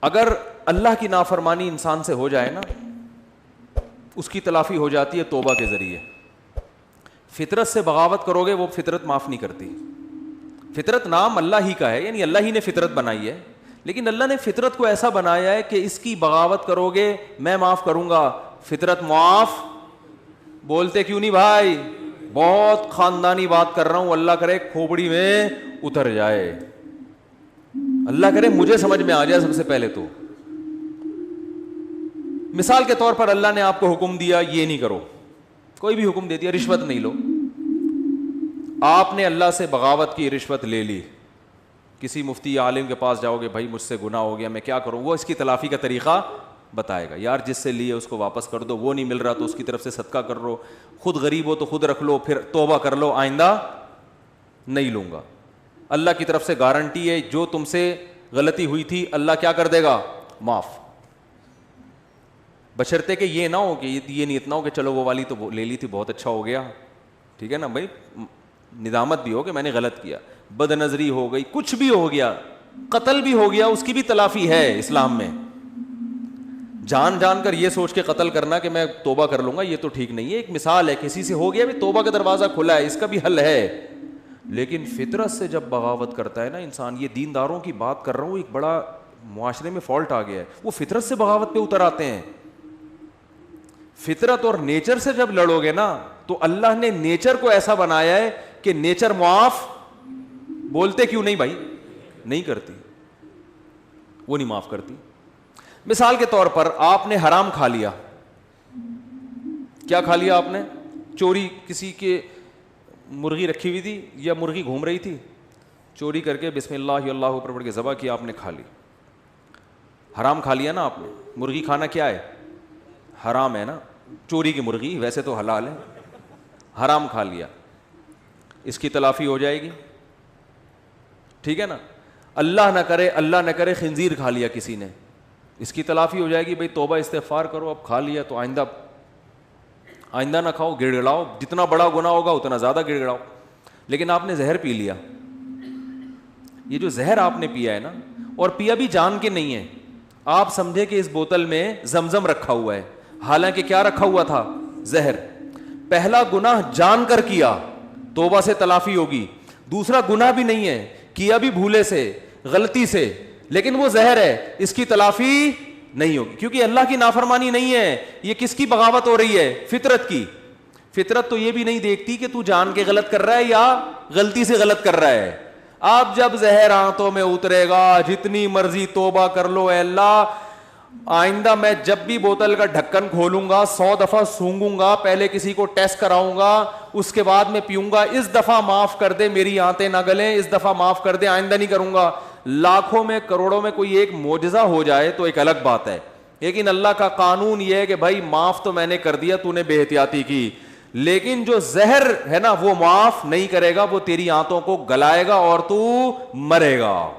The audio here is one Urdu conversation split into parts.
اگر اللہ کی نافرمانی انسان سے ہو جائے نا، اس کی تلافی ہو جاتی ہے توبہ کے ذریعے. فطرت سے بغاوت کرو گے وہ فطرت معاف نہیں کرتی. فطرت نام اللہ ہی کا ہے، یعنی اللہ ہی نے فطرت بنائی ہے، لیکن اللہ نے فطرت کو ایسا بنایا ہے کہ اس کی بغاوت کرو گے میں معاف کروں گا. فطرت معاف بولتے کیوں نہیں بھائی؟ بہت خاندانی بات کر رہا ہوں، اللہ کرے کھوپڑی میں اتر جائے، اللہ کرے مجھے سمجھ میں آ جائے. سب سے پہلے تو مثال کے طور پر اللہ نے آپ کو حکم دیا یہ نہیں کرو، کوئی بھی حکم دے دیا، رشوت نہیں لو. آپ نے اللہ سے بغاوت کی، رشوت لے لی. کسی مفتی عالم کے پاس جاؤ گے، بھائی مجھ سے گناہ ہو گیا میں کیا کروں، وہ اس کی تلافی کا طریقہ بتائے گا. یار جس سے لیے اس کو واپس کر دو، وہ نہیں مل رہا تو اس کی طرف سے صدقہ کر لو، خود غریب ہو تو خود رکھ لو، پھر توبہ کر لو آئندہ نہیں لوں گا. اللہ کی طرف سے گارنٹی ہے جو تم سے غلطی ہوئی تھی اللہ کیا کر دے گا؟ معاف. بشرطے کہ یہ نہ ہو کہ یہ نیت نہ ہو کہ چلو وہ والی تو لے لی تھی بہت اچھا ہو گیا، ٹھیک ہے نا بھائی، ندامت بھی ہو کہ میں نے غلط کیا، بد نظری ہو گئی، کچھ بھی ہو گیا، قتل بھی ہو گیا، اس کی بھی تلافی ہے اسلام میں. جان جان کر یہ سوچ کے قتل کرنا کہ میں توبہ کر لوں گا یہ تو ٹھیک نہیں ہے. ایک مثال ہے، کسی سے ہو گیا بھی توبہ کا دروازہ کھلا ہے، اس کا بھی حل ہے. لیکن فطرت سے جب بغاوت کرتا ہے نا انسان، یہ دینداروں کی بات کر رہا ہوں، ایک بڑا معاشرے میں فالٹ آ گیا ہے، وہ فطرت سے بغاوت پہ اتر آتے ہیں. فطرت اور نیچر سے جب لڑو گے نا تو اللہ نے نیچر کو ایسا بنایا ہے کہ نیچر معاف بولتے کیوں نہیں بھائی؟ نہیں کرتی، وہ نہیں معاف کرتی. مثال کے طور پر آپ نے حرام کھا لیا. کیا کھا لیا آپ نے؟ چوری، کسی کے مرغی رکھی ہوئی تھی یا مرغی گھوم رہی تھی، چوری کر کے بسم اللہ اللہ اوپر پڑھ کے ذبح کیا، آپ نے کھا لی. حرام کھا لیا نا آپ نے. مرغی کھانا کیا ہے؟ حرام ہے نا. چوری کی مرغی ویسے تو حلال ہے، حرام کھا لیا، اس کی تلافی ہو جائے گی، ٹھیک ہے نا. اللہ نہ کرے خنزیر کھا لیا کسی نے، اس کی تلافی ہو جائے گی. بھائی توبہ استغفار کرو، اب کھا لیا تو آئندہ نہ کھاؤ، گڑ گڑاؤ، جتنا بڑا گناہ ہوگا اتنا زیادہ گڑ گڑاؤ. لیکن آپ نے زہر پی لیا. یہ جو زہر آپ نے پیا ہے نا، اور پیا بھی جان کے نہیں ہے، آپ سمجھے کہ اس بوتل میں زمزم رکھا ہوا ہے، حالانکہ کیا رکھا ہوا تھا؟ زہر. پہلا گناہ جان کر کیا، توبہ سے تلافی ہوگی. دوسرا گناہ بھی نہیں ہے، کیا بھی بھولے سے، غلطی سے، لیکن وہ زہر ہے، اس کی تلافی نہیں ہوگی کیونکہ اللہ کی نافرمانی نہیں ہے. یہ کس کی بغاوت ہو رہی ہے؟ فطرت کی. فطرت تو یہ بھی نہیں دیکھتی کہ تو جان کے غلط کر رہا ہے یا غلطی سے غلط کر رہا ہے. آپ جب زہر آنتوں میں اترے گا، جتنی مرضی توبہ کر لو، اے اللہ آئندہ میں جب بھی بوتل کا ڈھکن کھولوں گا 100 دفعہ سونگوں گا، پہلے کسی کو ٹیسٹ کراؤں گا، اس کے بعد میں پیوں گا، اس دفعہ معاف کر دے، میری آنتیں نہ گلیں، اس دفعہ معاف کر دے، آئندہ نہیں کروں گا. لاکھوں میں کروڑوں میں کوئی ایک معجزہ ہو جائے تو ایک الگ بات ہے، لیکن اللہ کا قانون یہ ہے کہ بھائی معاف تو میں نے کر دیا، تو نے بے احتیاطی کی، لیکن جو زہر ہے نا وہ معاف نہیں کرے گا، وہ تیری آنتوں کو گلائے گا اور تو مرے گا.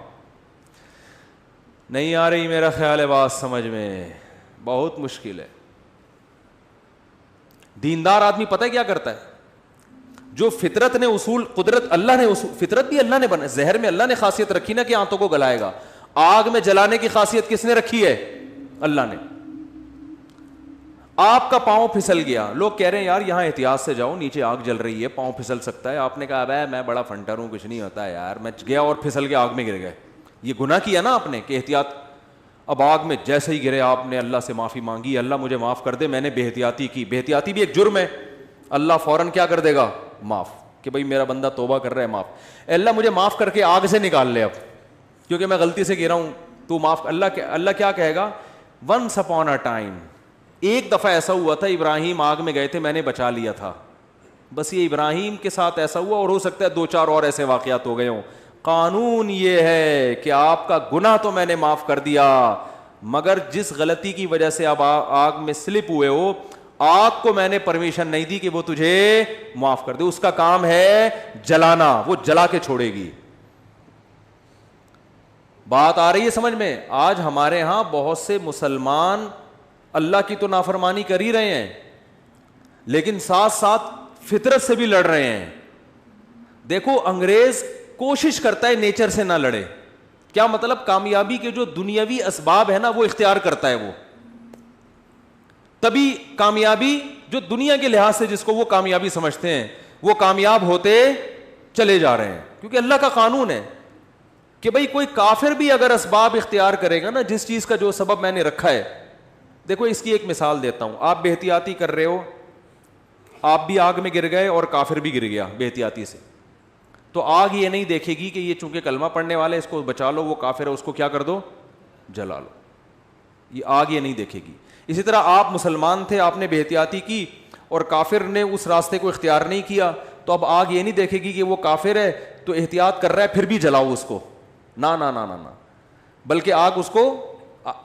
نہیں آ رہی میرا خیال ہے بات سمجھ میں؟ بہت مشکل ہے. دیندار آدمی پتہ ہے کیا کرتا ہے؟ جو فطرت نے اصول، قدرت اللہ نے اصول، فطرت بھی اللہ نے بنا، زہر میں اللہ نے خاصیت رکھی نا کہ آنتوں کو گلائے گا. آگ میں جلانے کی خاصیت کس نے رکھی ہے؟ اللہ نے. آپ کا پاؤں پھسل گیا، لوگ کہہ رہے ہیں یار یہاں احتیاط سے جاؤ، نیچے آگ جل رہی ہے، پاؤں پھسل سکتا ہے. آپ نے کہا ابے میں بڑا فنٹر ہوں، کچھ نہیں ہوتا ہے یار، میں گیا اور پھسل کے آگ میں گر گئے. یہ گناہ کیا نا آپ نے کہ احتیاط. اب آگ میں جیسے ہی گرے آپ نے اللہ سے معافی مانگی، اللہ مجھے معاف کر دے، میں نے بے احتیاطی کی. بے احتیاطی بھی ایک جرم ہے، اللہ فوراً کیا کر دے گا؟ معاف، کہ بھائی میرا بندہ توبہ کر رہا ہے، معاف. اللہ مجھے معاف کر کے آگ سے نکال لے اب، کیونکہ میں غلطی سے گرا ہوں، تو معاف. اللہ کیا کہے گا؟ ونس اپون اے ٹائم، ایک دفعہ ایسا ہوا تھا، ابراہیم آگ میں گئے تھے، میں نے بچا لیا تھا. بس یہ ابراہیم کے ساتھ ایسا ہوا، اور ہو سکتا ہے 2-4 اور ایسے واقعات ہو گئے ہوں. قانون یہ ہے کہ آپ کا گناہ تو میں نے معاف کر دیا، مگر جس غلطی کی وجہ سے آپ آگ میں سلپ ہوئے ہو، آگ کو میں نے پرمیشن نہیں دی کہ وہ تجھے معاف کر دے. اس کا کام ہے جلانا، وہ جلا کے چھوڑے گی. بات آ رہی ہے سمجھ میں؟ آج ہمارے ہاں بہت سے مسلمان اللہ کی تو نافرمانی کر ہی رہے ہیں، لیکن ساتھ ساتھ فطرت سے بھی لڑ رہے ہیں. دیکھو انگریز کوشش کرتا ہے نیچر سے نہ لڑے، کیا مطلب؟ کامیابی کے جو دنیاوی اسباب ہے نا وہ اختیار کرتا ہے وہ. تبھی کامیابی جو دنیا کے لحاظ سے جس کو وہ کامیابی سمجھتے ہیں وہ کامیاب ہوتے چلے جا رہے ہیں, کیونکہ اللہ کا قانون ہے کہ بھئی کوئی کافر بھی اگر اسباب اختیار کرے گا نا, جس چیز کا جو سبب میں نے رکھا ہے. دیکھو اس کی ایک مثال دیتا ہوں. آپ بے احتیاطی کر رہے ہو, آپ بھی آگ میں گر گئے اور کافر بھی گر گیا بے احتیاطی سے, تو آگ یہ نہیں دیکھے گی کہ یہ چونکہ کلمہ پڑھنے والا ہے اس کو بچا لو, وہ کافر ہے اس کو کیا کر دو, جلا لو. یہ آگ یہ نہیں دیکھے گی. اسی طرح آپ مسلمان تھے, آپ نے بے احتیاطی کی اور کافر نے اس راستے کو اختیار نہیں کیا, تو اب آگ یہ نہیں دیکھے گی کہ وہ کافر ہے تو احتیاط کر رہا ہے پھر بھی جلاؤ اس کو. نا نا نا نا نا, بلکہ آگ اس کو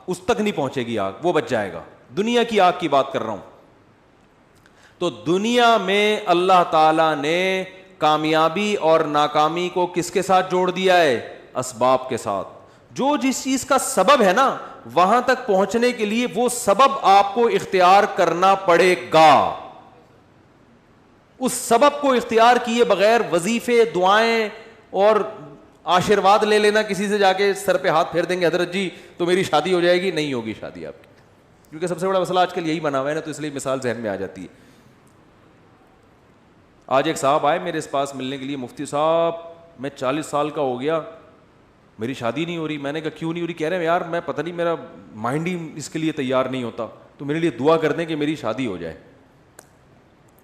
اس تک نہیں پہنچے گی, آگ وہ بچ جائے گا. دنیا کی آگ کی بات کر رہا ہوں. تو دنیا میں اللہ تعالیٰ نے کامیابی اور ناکامی کو کس کے ساتھ جوڑ دیا ہے؟ اسباب کے ساتھ. جو جس چیز کا سبب ہے نا وہاں تک پہنچنے کے لیے وہ سبب آپ کو اختیار کرنا پڑے گا. اس سبب کو اختیار کیے بغیر وظیفے, دعائیں اور آشرواد لے لینا, کسی سے جا کے سر پہ ہاتھ پھیر دیں گے حضرت جی تو میری شادی ہو جائے گی, نہیں ہوگی شادی آپ کی. کیونکہ سب سے بڑا مسئلہ آج کل یہی بنا ہوا ہے نا, تو اس لیے مثال ذہن میں آ جاتی ہے. آج ایک صاحب آئے میرے پاس ملنے کے لیے, مفتی صاحب میں 40 سال کا ہو گیا, میری شادی نہیں ہو رہی. میں نے کہا کیوں نہیں ہو رہی؟ کہہ رہے ہیں یار میں پتہ نہیں میرا مائنڈ ہی اس کے لیے تیار نہیں ہوتا, تو میرے لیے دعا کر دیں کہ میری شادی ہو جائے.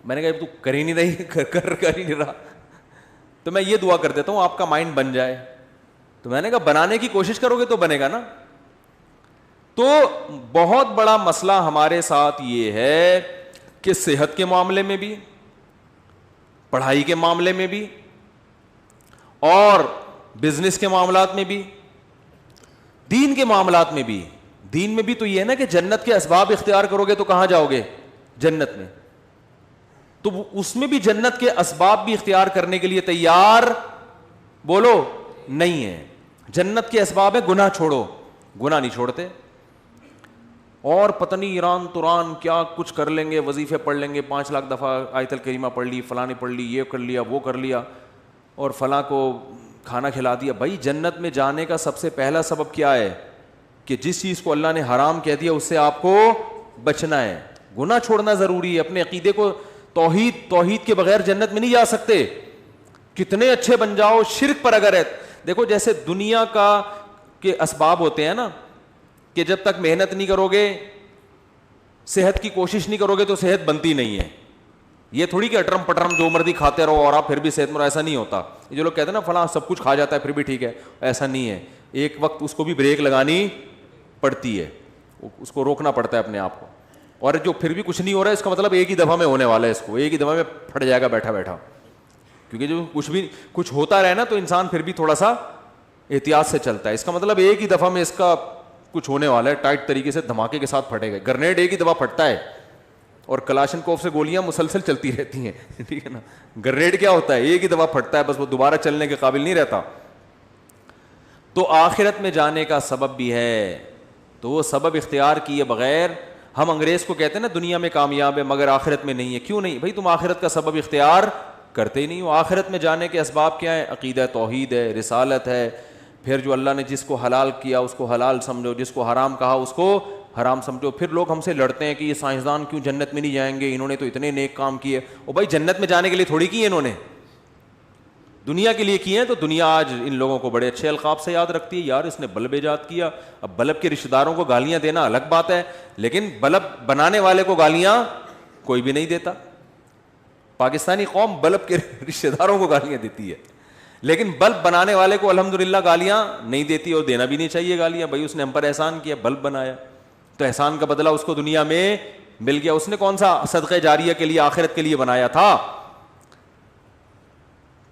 میں نے کہا تو کر ہی نہیں رہی, کر ہی نہیں رہا, تو میں یہ دعا کر دیتا ہوں آپ کا مائنڈ بن جائے. تو میں نے کہا بنانے کی کوشش کرو گے تو بنے گا نا. تو بہت بڑا مسئلہ ہمارے ساتھ یہ ہے کہ صحت کے معاملے میں بھی, پڑھائی کے معاملے میں بھی, اور بزنس کے معاملات میں بھی, دین کے معاملات میں بھی. دین میں بھی تو یہ ہے نا کہ جنت کے اسباب اختیار کرو گے تو کہاں جاؤ گے؟ جنت میں. تو اس میں بھی جنت کے اسباب بھی اختیار کرنے کے لیے تیار بولو نہیں ہے. جنت کے اسباب ہے گناہ چھوڑو, گناہ نہیں چھوڑتے, اور پتہ نہیں ایران توران کیا کچھ کر لیں گے, وظیفے پڑھ لیں گے, 5 لاکھ دفعہ آیت الکریمہ پڑھ لی, فلاں نے پڑھ لی, یہ کر لیا, وہ کر لیا, اور فلاں کو کھانا کھلا دیا. بھائی جنت میں جانے کا سب سے پہلا سبب کیا ہے؟ کہ جس چیز کو اللہ نے حرام کہہ دیا اس سے آپ کو بچنا ہے. گناہ چھوڑنا ضروری ہے. اپنے عقیدے کو توحید کے بغیر جنت میں نہیں جا سکتے. کتنے اچھے بن جاؤ, شرک پر اگر ہے. دیکھو جیسے دنیا کا کے اسباب ہوتے ہیں نا, کہ جب تک محنت نہیں کرو گے, صحت کی کوشش نہیں کرو گے تو صحت بنتی نہیں ہے. یہ تھوڑی کہ اٹرم پٹرم جو مرضی کھاتے رہو اور آپ پھر بھی صحت مند, ایسا نہیں ہوتا. یہ جو لوگ کہتے ہیں نا فلاں سب کچھ کھا جاتا ہے پھر بھی ٹھیک ہے, ایسا نہیں ہے. ایک وقت اس کو بھی بریک لگانی پڑتی ہے, اس کو روکنا پڑتا ہے اپنے آپ کو. اور جو پھر بھی کچھ نہیں ہو رہا ہے اس کا مطلب ایک ہی دفعہ میں ہونے والا ہے, اس کو ایک ہی دفعہ میں پھٹ جائے گا بیٹھا بیٹھا. کیونکہ جو کچھ ہوتا رہے نا تو انسان پھر بھی تھوڑا سا احتیاط سے چلتا ہے. اس کا مطلب ایک ہی دفعہ میں اس کا کچھ ہونے والا ہے, ٹائٹ طریقے سے دھماکے کے ساتھ پھٹے گا. گرنیڈ ایک ہی دفعہ پھٹتا ہے اور کلاشن کوف سے گولیاں مسلسل چلتی رہتی ہیں, ٹھیک ہے نا. گرنیڈ کیا ہوتا ہے؟ ایک ہی دفعہ پھٹتا ہے, بس وہ دوبارہ چلنے کے قابل نہیں رہتا. تو آخرت میں جانے کا سبب بھی ہے, تو وہ سبب اختیار کیے بغیر ہم انگریز کو کہتے ہیں نا دنیا میں کامیاب ہے مگر آخرت میں نہیں ہے. کیوں نہیں بھائی؟ تم آخرت کا سبب اختیار کرتے ہی نہیں ہو. آخرت میں جانے کے اسباب کیا ہیں؟ عقیدہ توحید ہے, رسالت ہے, پھر جو اللہ نے جس کو حلال کیا اس کو حلال سمجھو, جس کو حرام کہا اس کو حرام سمجھو. پھر لوگ ہم سے لڑتے ہیں کہ یہ سائنسدان کیوں جنت میں نہیں جائیں گے, انہوں نے تو اتنے نیک کام کیے. او بھائی جنت میں جانے کے لیے تھوڑی کیے انہوں نے, دنیا کے لیے کیے ہیں. تو دنیا آج ان لوگوں کو بڑے اچھے القاب سے یاد رکھتی ہے, یار اس نے بلب ایجاد کیا. اب بلب کے رشتہ داروں کو گالیاں دینا الگ بات ہے, لیکن بلب بنانے والے کو گالیاں کوئی بھی نہیں دیتا. پاکستانی قوم بلب کے رشتہ داروں کو گالیاں دیتی ہے, لیکن بلب بنانے والے کو الحمدللہ گالیاں نہیں دیتی, اور دینا بھی نہیں چاہیے گالیاں. بھائی اس نے ہم پر احسان کیا, بلب بنایا, تو احسان کا بدلہ اس کو دنیا میں مل گیا. اس نے کون سا صدقہ جاریہ کے لیے آخرت کے لیے بنایا تھا؟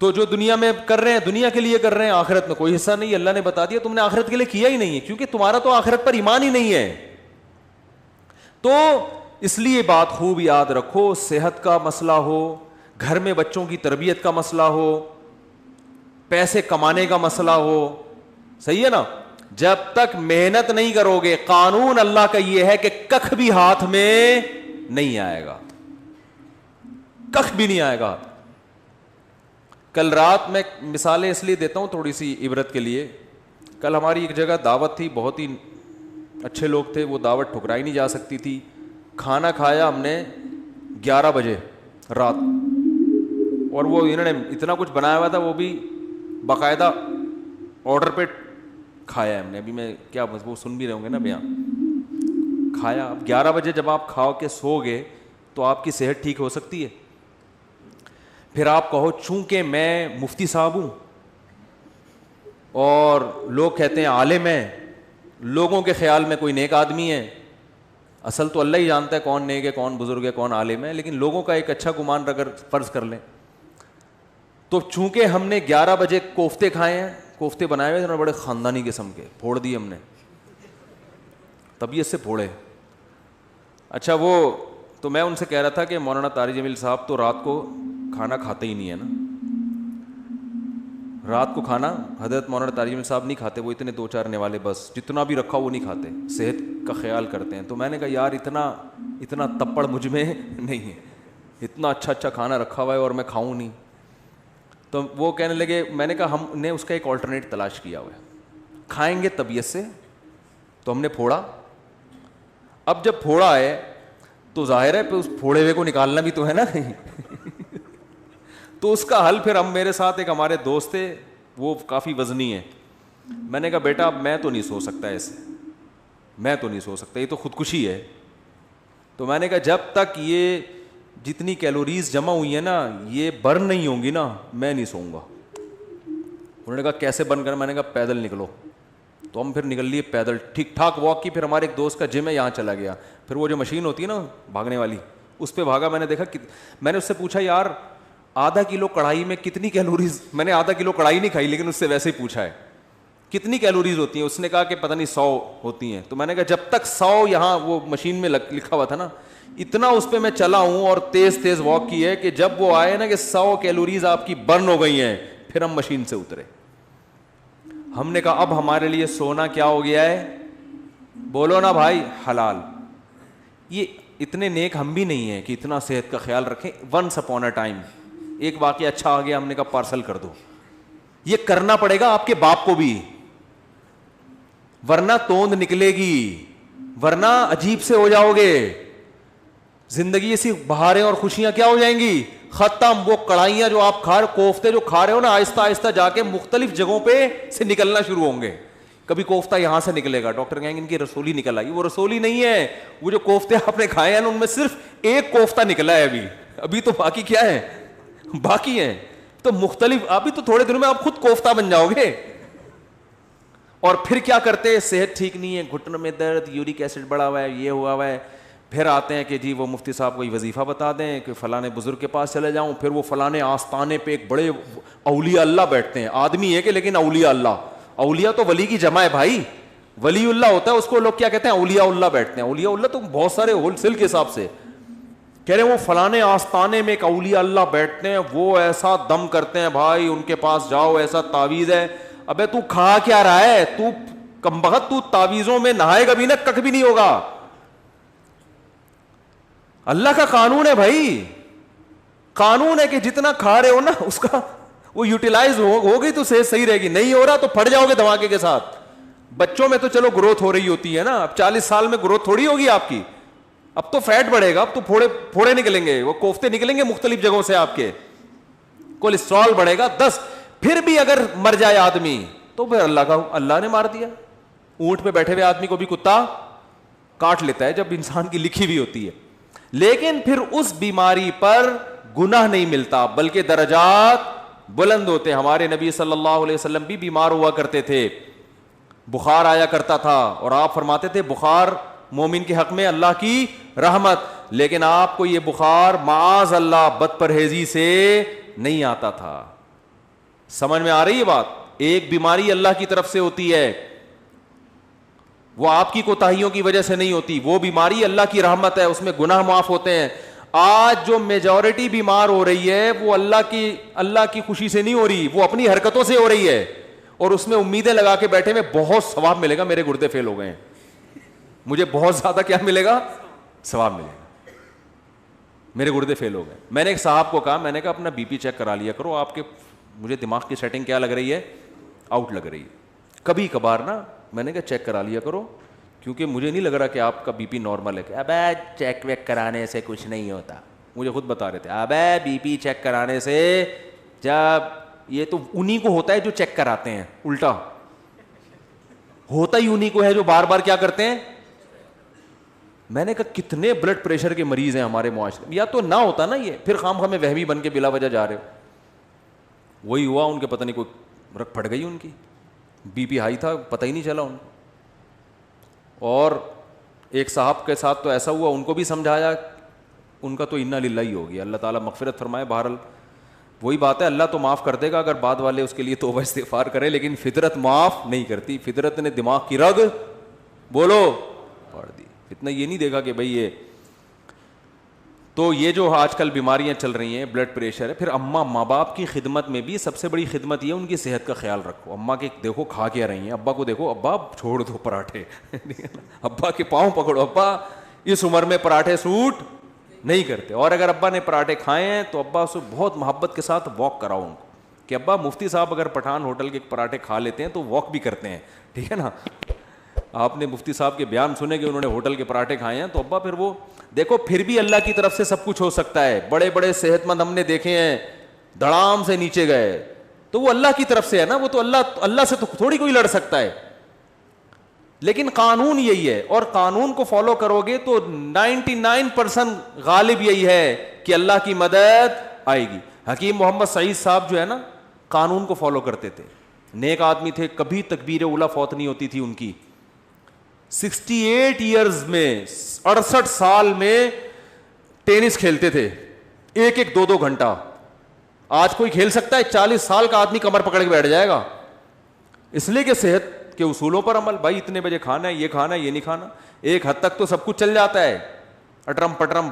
تو جو دنیا میں کر رہے ہیں دنیا کے لیے کر رہے ہیں, آخرت میں کوئی حصہ نہیں. اللہ نے بتا دیا تم نے آخرت کے لیے کیا ہی نہیں ہے, کیونکہ تمہارا تو آخرت پر ایمان ہی نہیں ہے. تو اس لیے بات خوب یاد رکھو, صحت کا مسئلہ ہو, گھر میں بچوں کی تربیت کا مسئلہ ہو, پیسے کمانے کا مسئلہ ہو, صحیح ہے نا, جب تک محنت نہیں کرو گے, قانون اللہ کا یہ ہے کہ کخ بھی ہاتھ میں نہیں آئے گا, کخ بھی نہیں آئے گا. کل رات میں مثالیں اس لیے دیتا ہوں تھوڑی سی عبرت کے لیے. کل ہماری ایک جگہ دعوت تھی, بہت ہی اچھے لوگ تھے, وہ دعوت ٹھکرائی نہیں جا سکتی تھی. کھانا کھایا ہم نے 11 بجے رات, اور وہ انہوں نے اتنا کچھ بنایا ہوا تھا, وہ بھی باقاعدہ آرڈر پہ کھایا ہے ہم نے. ابھی میں کیا وہ سن بھی رہے ہوں گے نا بیان. کھایا, اب 11 بجے جب آپ کھاؤ کے سو گئے تو آپ کی صحت ٹھیک ہو سکتی ہے؟ پھر آپ کہو چونکہ میں مفتی صاحب ہوں اور لوگ کہتے ہیں عالم ہے, لوگوں کے خیال میں کوئی نیک آدمی ہے. اصل تو اللہ ہی جانتا ہے کون نیک ہے, کون بزرگ ہے, کون عالم ہے, لیکن لوگوں کا ایک اچھا گمان اگر فرض کر لیں تو چونکہ ہم نے 11 بجے کوفتے کھائے ہیں, کوفتے بنائے ہوئے تھے بڑے خاندانی قسم کے, پھوڑ دیے ہم نے, طبیعت سے پھوڑے. اچھا وہ تو میں ان سے کہہ رہا تھا کہ مولانا طارق جمیل صاحب تو رات کو کھانا کھاتے ہی نہیں ہے نا, رات کو کھانا حضرت مولانا طارق جمیل صاحب نہیں کھاتے, وہ اتنے 2-4 نوالے بس جتنا بھی رکھا وہ نہیں کھاتے, صحت کا خیال کرتے ہیں. تو میں نے کہا یار اتنا تپڑ مجھ میں نہیں ہے, اتنا اچھا کھانا رکھا ہوا ہے اور میں کھاؤں نہیں. تو وہ کہنے لگے, میں نے کہا ہم نے اس کا ایک آلٹرنیٹ تلاش کیا ہوا ہے, کھائیں گے طبیعت سے. تو ہم نے پھوڑا. اب جب پھوڑا ہے تو ظاہر ہے پھر اس پھوڑے ہوئے کو نکالنا بھی تو ہے نا کہیں. تو اس کا حل پھر ہم, میرے ساتھ ایک ہمارے دوست تھے, وہ کافی وزنی ہے. میں نے کہا بیٹا اب میں تو نہیں سو سکتا ایسے, میں تو نہیں سو سکتا, یہ تو خودکشی ہے. تو میں نے کہا جب تک یہ جتنی کیلوریز جمع ہوئی ہیں نا یہ برن نہیں ہوں گی نا میں نہیں سوؤں گا. انہوں نے کہا کیسے برن کرنا؟ میں نے کہا پیدل نکلو. تو ہم پھر نکل لیے پیدل, ٹھیک ٹھاک واک کی. پھر ہمارے ایک دوست کا جم ہے یہاں چلا گیا, پھر وہ جو مشین ہوتی ہے نا بھاگنے والی اس پہ بھاگا. میں نے دیکھا, میں نے اس سے پوچھا یار آدھا کلو کڑھائی میں کتنی کیلوریز, میں نے آدھا کلو کڑھائی نہیں کھائی لیکن اس سے ویسے ہی پوچھا ہے کتنی کیلوریز ہوتی ہیں. اس نے کہا کہ پتہ نہیں 100 ہوتی ہیں. تو میں نے کہا جب تک 100 یہاں وہ مشین میں لکھا ہوا تھا نا, اتنا اس پہ میں چلا ہوں اور تیز واک کی ہے کہ جب وہ آئے نا کہ 100 کیلوریز آپ کی برن ہو گئی ہیں پھر ہم مشین سے اترے. ہم نے کہا اب ہمارے لیے سونا کیا ہو گیا ہے؟ بولو نا بھائی, حلال. یہ اتنے نیک ہم بھی نہیں ہیں کہ اتنا صحت کا خیال رکھیں. ونس اپون اے ٹائم ایک واقعہ اچھا آ گیا, ہم نے کہا پارسل کر دو. یہ کرنا پڑے گا آپ کے باپ کو بھی, ورنہ توند نکلے گی, ورنہ عجیب سے ہو جاؤ گے. زندگی ایسی بہاریں اور خوشیاں کیا ہو جائیں گی, ختم. وہ کڑھائیاں جو آپ کوفتے جو کھا رہے ہو نا آہستہ آہستہ جا کے مختلف جگہوں پہ سے نکلنا شروع ہوں گے. کبھی کوفتہ یہاں سے نکلے گا, ڈاکٹر کہیں گے ان کی رسولی نکل آئی. وہ رسولی نہیں ہے, وہ جو کوفتے آپ نے کھائے ہیں ان میں صرف ایک کوفتہ نکلا ہے ابھی تو باقی کیا ہے, باقی ہیں. تو مختلف, ابھی تو تھوڑے دنوں میں آپ خود کوفتہ بن جاؤ گے. اور پھر کیا کرتے, صحت ٹھیک نہیں ہے, گھٹنوں میں درد, یورک ایسڈ بڑھا ہوا ہے, یہ ہوا ہے. پھر آتے ہیں کہ جی وہ مفتی صاحب کوئی وظیفہ بتا دیں کہ فلاں بزرگ کے پاس چلے جاؤں. پھر وہ فلاں آستانے پہ ایک بڑے اولیاء اللہ بیٹھتے ہیں, آدمی ہے کہ لیکن اولیاء اللہ, اولیاء تو ولی کی جمع ہے بھائی, ولی اللہ ہوتا ہے اس کو لوگ کیا کہتے ہیں, اولیاء اللہ بیٹھتے ہیں. اولیاء اللہ تو بہت سارے ہول سیل کے حساب سے کہہ رہے ہیں. وہ فلاں آستانے میں ایک اولیاء اللہ بیٹھتے ہیں, وہ ایسا دم کرتے ہیں بھائی, ان کے پاس جاؤ, ایسا تعویذ ہے. ابے تو کھا کیا رہا ہے, تو کمبخت, تو تعویذوں میں نہائے گا بھی نہ کک بھی نہیں ہوگا. اللہ کا قانون ہے بھائی, قانون ہے کہ جتنا کھا رہے ہو نا اس کا وہ یوٹیلائز ہو گئی تو صحیح رہے گی, نہیں ہو رہا تو پھٹ جاؤ گے دھماکے کے ساتھ. بچوں میں تو چلو گروتھ ہو رہی ہوتی ہے نا, اب 40 سال میں گروتھ تھوڑی ہوگی آپ کی, اب تو فیٹ بڑھے گا, اب تو پھوڑے نکلیں گے, وہ کوفتے نکلیں گے مختلف جگہوں سے, آپ کے کولیسٹرول بڑھے گا 10. پھر بھی اگر مر جائے آدمی تو پھر اللہ نے مار دیا. اونٹ پہ بیٹھے ہوئے آدمی کو بھی کتا کاٹ لیتا ہے جب انسان کی لکھی ہوئی ہوتی ہے. لیکن پھر اس بیماری پر گناہ نہیں ملتا بلکہ درجات بلند ہوتے ہیں. ہمارے نبی صلی اللہ علیہ وسلم بھی بیمار ہوا کرتے تھے, بخار آیا کرتا تھا, اور آپ فرماتے تھے بخار مومن کے حق میں اللہ کی رحمت. لیکن آپ کو یہ بخار معاذ اللہ بد پرہیزی سے نہیں آتا تھا. سمجھ میں آ رہی ہے بات؟ ایک بیماری اللہ کی طرف سے ہوتی ہے, وہ آپ کی کوتاہیوں کی وجہ سے نہیں ہوتی. وہ بیماری اللہ کی رحمت ہے, اس میں گناہ معاف ہوتے ہیں. آج جو میجورٹی بیمار ہو رہی ہے وہ اللہ کی خوشی سے نہیں ہو رہی, وہ اپنی حرکتوں سے ہو رہی ہے, اور اس میں امیدیں لگا کے بیٹھے میں بہت ثواب ملے گا, میرے گردے فیل ہو گئے ہیں, مجھے بہت زیادہ کیا ملے گا, ثواب ملے گا, میرے گردے فیل ہو گئے. میں نے ایک صاحب کو کہا, میں نے کہا اپنا بی پی چیک کرا لیا کرو, آپ کے مجھے دماغ کی سیٹنگ کیا لگ رہی ہے, آؤٹ لگ رہی ہے. کبھی کبھار نا میں نے کہا چیک کرا لیا کرو, کیونکہ مجھے نہیں لگ رہا کہ آپ کا بی پی نارمل ہے. کہ ابے چیک ویک کرانے سے کچھ نہیں ہوتا, مجھے خود بتا رہے تھے ابے بی پی چیک کرانے سے, جب یہ تو انہی کو ہوتا ہے جو چیک کراتے ہیں, الٹا ہوتا ہی انہی کو ہے جو بار بار کیا کرتے ہیں. میں نے کہا کتنے بلڈ پریشر کے مریض ہیں ہمارے معاشرے میں, یا تو نہ ہوتا نا یہ, پھر خام خامے وہمی بن کے بلا وجہ جا رہے ہو. وہی ہوا ان کے, پتہ نہیں کوئی رکھ پھٹ گئی ان کی, بی پی ہائی تھا پتہ ہی نہیں چلا ان کو. اور ایک صاحب کے ساتھ تو ایسا ہوا, ان کو بھی سمجھایا, ان کا تو انا للہ ہی ہو گیا, اللہ تعالیٰ مغفرت فرمائے. بہرحال وہی بات ہے, اللہ تو معاف کر دے گا اگر بعد والے اس کے لیے توبہ استغفار کرے, لیکن فطرت معاف نہیں کرتی. فطرت نے دماغ کی رگ بولو پاڑ دی. اتنا یہ نہیں دیکھا کہ بھئی یہ تو یہ جو آج کل بیماریاں چل رہی ہیں, بلڈ پریشر ہے. پھر اماں ماں باپ کی خدمت میں بھی سب سے بڑی خدمت یہ ان کی صحت کا خیال رکھو. اماں کے دیکھو کھا کیا رہی ہیں, ابا کو دیکھو, ابا چھوڑ دو پراٹھے, ابا کے پاؤں پکڑو, ابا اس عمر میں پراٹھے سوٹ نہیں کرتے. اور اگر ابا نے پراٹھے کھائے ہیں تو ابا سے بہت محبت کے ساتھ واک کراؤ ان کو, کہ ابا مفتی صاحب اگر پٹھان ہوٹل کے پراٹھے کھا لیتے ہیں تو واک بھی کرتے ہیں, ٹھیک ہے نا. آپ نے مفتی صاحب کے بیان سنے کہ انہوں نے ہوٹل کے پراٹھے کھائے ہیں, تو ابا پھر وہ دیکھو, پھر بھی اللہ کی طرف سے سب کچھ ہو سکتا ہے. بڑے بڑے صحت مند ہم نے دیکھے ہیں دھڑام سے نیچے گئے, تو وہ اللہ کی طرف سے ہے نا, وہ تو اللہ سے تو تھوڑی کوئی لڑ سکتا ہے. لیکن قانون یہی ہے, اور قانون کو فالو کرو گے تو 99% غالب یہی ہے کہ اللہ کی مدد آئے گی. حکیم محمد سعید صاحب جو ہے نا, قانون کو فالو کرتے تھے, نیک آدمی تھے, کبھی تکبیر اولیٰ فوت نہیں ہوتی تھی ان کی. 68 ایئرز میں 68 سال میں ٹینس کھیلتے تھے, ایک ایک 2 گھنٹہ. آج کوئی کھیل سکتا ہے؟ 40 سال کا آدمی کمر پکڑ کے بیٹھ جائے گا, اس لیے کہ صحت کے اصولوں پر عمل. بھائی اتنے بجے کھانا ہے, یہ نہیں کھانا. ایک حد تک تو سب کچھ چل جاتا ہے, اٹرم پٹرم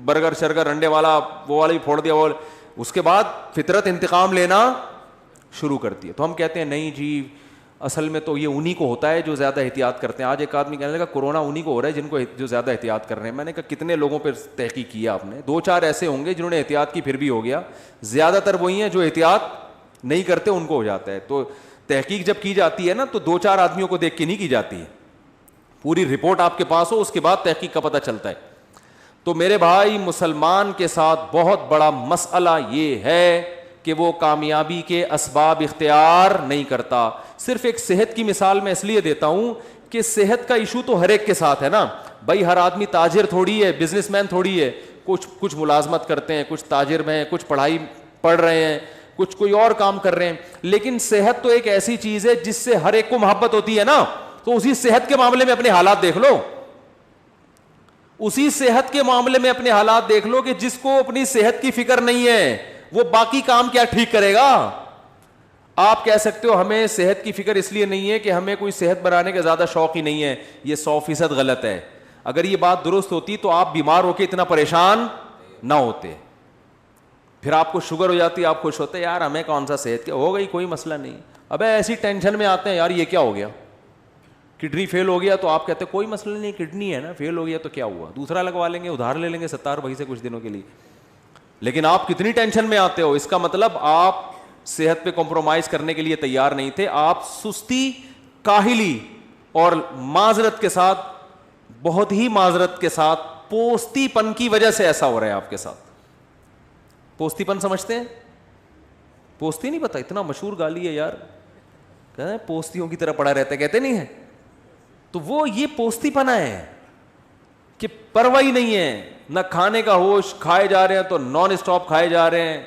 برگر شرگر انڈے والا وہ والا بھی پھوڑ دیا, اس کے بعد فطرت انتقام لینا شروع کرتی ہے. تو ہم کہتے ہیں نہیں جی, اصل میں تو یہ انہی کو ہوتا ہے جو زیادہ احتیاط کرتے ہیں. آج ایک آدمی کہنے لگا کورونا انہی کو ہو رہا ہے جن کو جو زیادہ احتیاط کر رہے ہیں. میں نے کہا کتنے لوگوں پہ تحقیق کیا آپ نے؟ 2-4 ایسے ہوں گے جنہوں نے احتیاط کی پھر بھی ہو گیا, زیادہ تر وہی ہیں جو احتیاط نہیں کرتے ان کو ہو جاتا ہے. تو تحقیق جب کی جاتی ہے نا تو 2-4 آدمیوں کو دیکھ کے نہیں کی جاتی ہے, پوری رپورٹ آپ کے پاس ہو اس کے بعد تحقیق کا پتہ چلتا ہے. تو میرے بھائی, مسلمان کے ساتھ بہت بڑا مسئلہ یہ ہے کہ وہ کامیابی کے اسباب اختیار نہیں کرتا. صرف ایک صحت کی مثال میں اس لیے دیتا ہوں کہ صحت کا ایشو تو ہر ایک کے ساتھ ہے نا بھائی. ہر آدمی تاجر تھوڑی ہے, بزنس مین تھوڑی ہے. کچھ ملازمت کرتے ہیں, کچھ تاجر میں ہیں, کچھ پڑھائی پڑھ رہے ہیں, کچھ کوئی اور کام کر رہے ہیں. لیکن صحت تو ایک ایسی چیز ہے جس سے ہر ایک کو محبت ہوتی ہے نا. تو اسی صحت کے معاملے میں اپنے حالات دیکھ لو, اسی صحت کے معاملے میں اپنے حالات دیکھ لو کہ جس کو اپنی صحت کی فکر نہیں ہے وہ باقی کام کیا ٹھیک کرے گا. آپ کہہ سکتے ہو ہمیں صحت کی فکر اس لیے نہیں ہے کہ ہمیں کوئی صحت بنانے کا زیادہ شوق ہی نہیں ہے. یہ 100% غلط ہے. اگر یہ بات درست ہوتی تو آپ بیمار ہو کے اتنا پریشان نہ ہوتے. پھر آپ کو شوگر ہو جاتی, آپ خوش ہوتے یار ہمیں کون سا صحت کیا ہو گئی, کوئی مسئلہ نہیں. ابے ایسی ٹینشن میں آتے ہیں یار یہ کیا ہو گیا, کڈنی فیل ہو گیا, تو آپ کہتے ہیں کوئی مسئلہ نہیں, کڈنی ہے نا, فیل ہو گیا تو کیا ہوا, دوسرا لگوا لیں گے, ادھار لے لیں گے 70 بھائی سے کچھ دنوں کے لیے. لیکن آپ کتنی ٹینشن میں آتے ہو, اس کا مطلب آپ صحت پہ کمپرومائز کرنے کے لیے تیار نہیں تھے. آپ سستی, کاہلی اور معذرت کے ساتھ, بہت ہی معذرت کے ساتھ, پوستی پن کی وجہ سے ایسا ہو رہا ہے آپ کے ساتھ. پوستی پن سمجھتے ہیں؟ پوستی نہیں پتا, اتنا مشہور گالی ہے یار, کہتے ہیں پوستیوں کی طرح پڑا رہتا ہے, کہتے نہیں ہے. تو وہ یہ پوستی پنا ہے کہ پرواہ ہی نہیں ہے, نہ کھانے کا ہوش, کھائے جا رہے ہیں تو نان اسٹاپ کھائے جا رہے ہیں.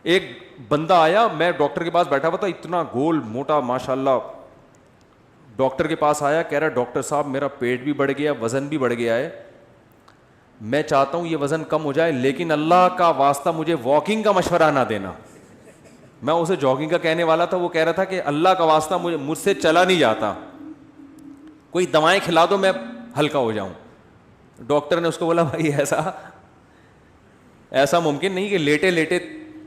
ایک بندہ آیا, میں ڈاکٹر کے پاس بیٹھا ہوا تھا, اتنا گول موٹا ماشاءاللہ, ڈاکٹر کے پاس آیا, کہہ رہا ڈاکٹر صاحب میرا پیٹ بھی بڑھ گیا, وزن بھی بڑھ گیا ہے, میں چاہتا ہوں یہ وزن کم ہو جائے, لیکن اللہ کا واسطہ مجھے واکنگ کا مشورہ نہ دینا. میں اسے جاگنگ کا کہنے والا تھا, وہ کہہ رہا تھا کہ اللہ کا واسطہ مجھ سے چلا نہیں جاتا, کوئی دوائیں کھلا دو میں ہلکا ہو جاؤں. ڈاکٹر نے اس کو بولا بھائی ایسا ممکن نہیں کہ لیٹے لیٹے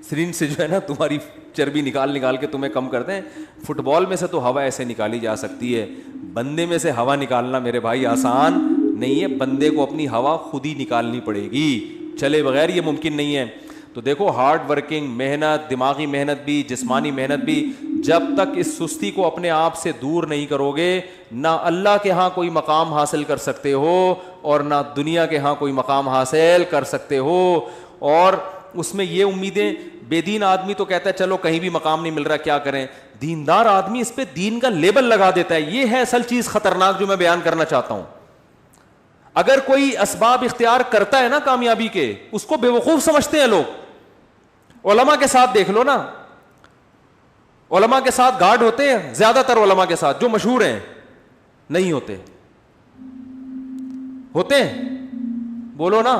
سرنج سے جو ہے نا تمہاری چربی نکال کے تمہیں کم کر دیں. فٹ بال میں سے تو ہوا ایسے نکالی جا سکتی ہے, بندے میں سے ہوا نکالنا میرے بھائی آسان نہیں ہے. بندے کو اپنی ہوا خود ہی نکالنی پڑے گی, چلے بغیر یہ ممکن نہیں ہے. تو دیکھو ہارڈ ورکنگ, محنت, دماغی محنت بھی, جسمانی محنت بھی, جب تک اس سستی کو اپنے آپ سے دور نہیں کرو گے نہ اللہ کے ہاں کوئی مقام حاصل کر سکتے ہو اور نہ دنیا کے ہاں کوئی مقام حاصل کر سکتے ہو. اور اس میں یہ امیدیں, بے دین آدمی تو کہتا ہے چلو کہیں بھی مقام نہیں مل رہا کیا کریں, دیندار آدمی اس پہ دین کا لیبل لگا دیتا ہے. یہ ہے اصل چیز خطرناک جو میں بیان کرنا چاہتا ہوں. اگر کوئی اسباب اختیار کرتا ہے نا کامیابی کے, اس کو بیوقوف سمجھتے ہیں لوگ. علماء کے ساتھ دیکھ لو نا, علماء کے ساتھ گارڈ ہوتے ہیں, زیادہ تر علماء کے ساتھ جو مشہور ہیں نہیں ہوتے, ہوتے ہیں بولو نا.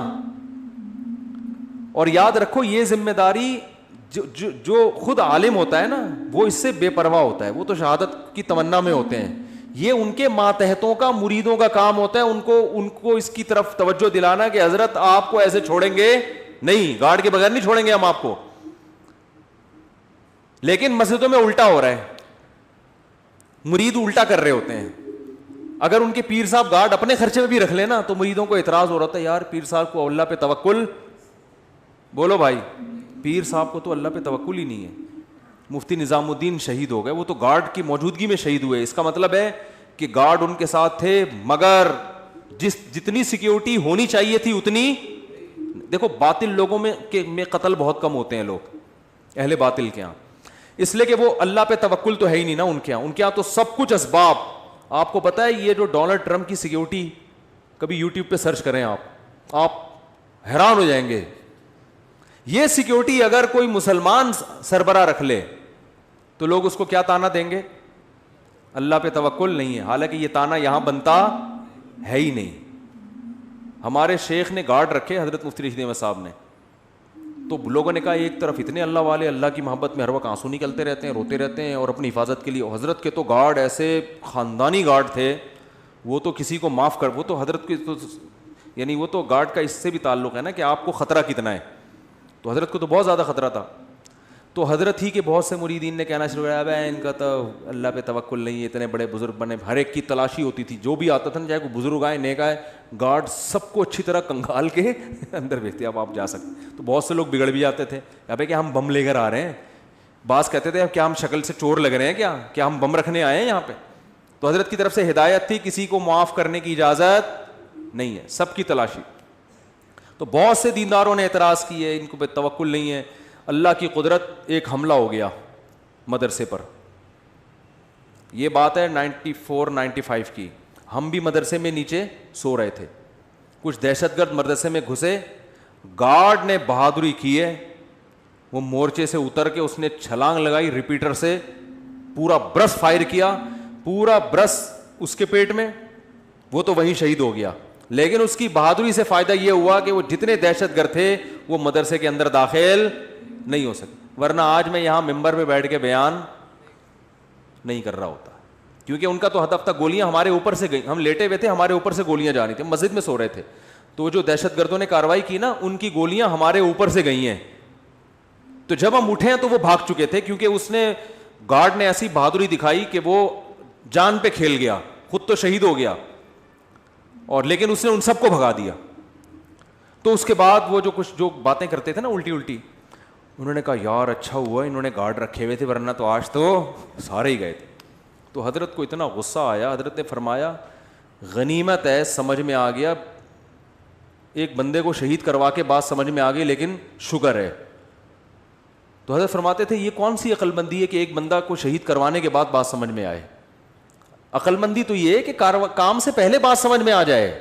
اور یاد رکھو یہ ذمہ داری جو خود عالم ہوتا ہے نا وہ اس سے بے پرواہ ہوتا ہے, وہ تو شہادت کی تمنا میں ہوتے ہیں. یہ ان کے ماتحتوں کا, مریدوں کا کام ہوتا ہے ان کو اس کی طرف توجہ دلانا کہ حضرت آپ کو ایسے چھوڑیں گے نہیں, گارڈ کے بغیر نہیں چھوڑیں گے ہم آپ کو. لیکن مسجدوں میں الٹا ہو رہا ہے, مرید الٹا کر رہے ہوتے ہیں. اگر ان کے پیر صاحب گارڈ اپنے خرچے میں بھی رکھ لینا تو مریدوں کو اعتراض ہو رہا تھا, یار پیر صاحب کو اللہ پہ توکل, بولو بھائی پیر صاحب کو تو اللہ پہ توکل ہی نہیں ہے. مفتی نظام الدین شہید ہو گئے, وہ تو گارڈ کی موجودگی میں شہید ہوئے. اس کا مطلب ہے کہ گارڈ ان کے ساتھ تھے مگر جتنی سیکیورٹی ہونی چاہیے تھی اتنی. دیکھو باطل لوگوں میں قتل بہت کم ہوتے ہیں لوگ, اہل باطل کے یہاں, اس لیے کہ وہ اللہ پہ توکل تو ہے ہی نہیں نا ان کے یہاں تو سب کچھ اسباب. آپ کو پتا ہے یہ جو ڈونلڈ ٹرمپ کی سیکیورٹی, کبھی یوٹیوب پہ سرچ کریں آپ حیران ہو جائیں گے. یہ سیکیورٹی اگر کوئی مسلمان سربراہ رکھ لے تو لوگ اس کو کیا تانا دیں گے, اللہ پہ توکل نہیں ہے. حالانکہ یہ تانا یہاں بنتا ہے ہی نہیں. ہمارے شیخ نے گارڈ رکھے حضرت مفتی رشید احمد صاحب نے, تو لوگوں نے کہا ایک طرف اتنے اللہ والے اللہ کی محبت میں ہر وقت آنسو نکلتے رہتے ہیں, روتے رہتے ہیں اور اپنی حفاظت کے لیے. حضرت کے تو گارڈ ایسے خاندانی گارڈ تھے, وہ تو کسی کو معاف کر, وہ تو حضرت کی تو یعنی وہ تو گارڈ کا اس سے بھی تعلق ہے نا کہ آپ کو خطرہ کتنا ہے. تو حضرت کو تو بہت زیادہ خطرہ تھا. تو حضرت ہی کے بہت سے مریدین نے کہنا شروع کیا, ان کا تو اللہ پہ توکل نہیں ہے, اتنے بڑے بزرگ بنے. ہر ایک کی تلاشی ہوتی تھی, جو بھی آتا تھا نا, چاہے کوئی بزرگ آئے نیک آئے, گارڈ سب کو اچھی طرح کنگال کے اندر بھیجتے, اب آپ جا سکتے. تو بہت سے لوگ بگڑ بھی جاتے تھے, کہ ہم بم لے کر آ رہے ہیں. بعض کہتے تھے کیا ہم شکل سے چور لگ رہے ہیں, کیا ہم بم رکھنے آئے ہیں یہاں پہ. تو حضرت کی طرف سے ہدایت تھی, کسی کو معاف کرنے کی اجازت نہیں ہے, سب کی تلاشی. تو بہت سے دینداروں نے اعتراض کیے, ان کو پہ توکل نہیں ہے. اللہ کی قدرت, ایک حملہ ہو گیا مدرسے پر. یہ بات ہے 94-95 کی. ہم بھی مدرسے میں نیچے سو رہے تھے, کچھ دہشت گرد مدرسے میں گھسے. گارڈ نے بہادری کی ہے, وہ مورچے سے اتر کے اس نے چھلانگ لگائی, ریپیٹر سے پورا برس فائر کیا, پورا برس اس کے پیٹ میں, وہ تو وہیں شہید ہو گیا. لیکن اس کی بہادری سے فائدہ یہ ہوا کہ وہ جتنے دہشت گرد تھے وہ مدرسے کے اندر داخل نہیں ہو سکے. ورنہ آج میں یہاں ممبر پہ بیٹھ کے بیان نہیں کر رہا ہوتا, کیونکہ ان کا تو ہدف تھا گولیاں ہمارے اوپر سے گئی. ہم لیٹے ہوئے تھے, ہمارے اوپر سے گولیاں جا رہی تھیں, مسجد میں سو رہے تھے. تو جو دہشت گردوں نے کارروائی کی نا, ان کی گولیاں ہمارے اوپر سے گئی ہیں. تو جب ہم اٹھے ہیں تو وہ بھاگ چکے تھے, کیونکہ اس نے گارڈ نے ایسی بہادری دکھائی کہ وہ جان پہ کھیل گیا, خود تو شہید ہو گیا اور لیکن اس نے ان سب کو بھگا دیا. تو اس کے بعد وہ جو باتیں کرتے تھے نا الٹی, انہوں نے کہا یار اچھا ہوا انہوں نے گارڈ رکھے ہوئے تھے, ورنہ تو آج تو سارے ہی گئے تھے. تو حضرت کو اتنا غصہ آیا, حضرت نے فرمایا غنیمت ہے, سمجھ میں آ گیا, ایک بندے کو شہید کروا کے بات سمجھ میں آ گئی, لیکن شکر ہے. تو حضرت فرماتے تھے یہ کون سی عقل مندی ہے کہ ایک بندہ کو شہید کروانے کے بعد بات سمجھ میں آئے. عقل مندی تو یہ ہے کہ کام سے پہلے بات سمجھ میں آ جائے.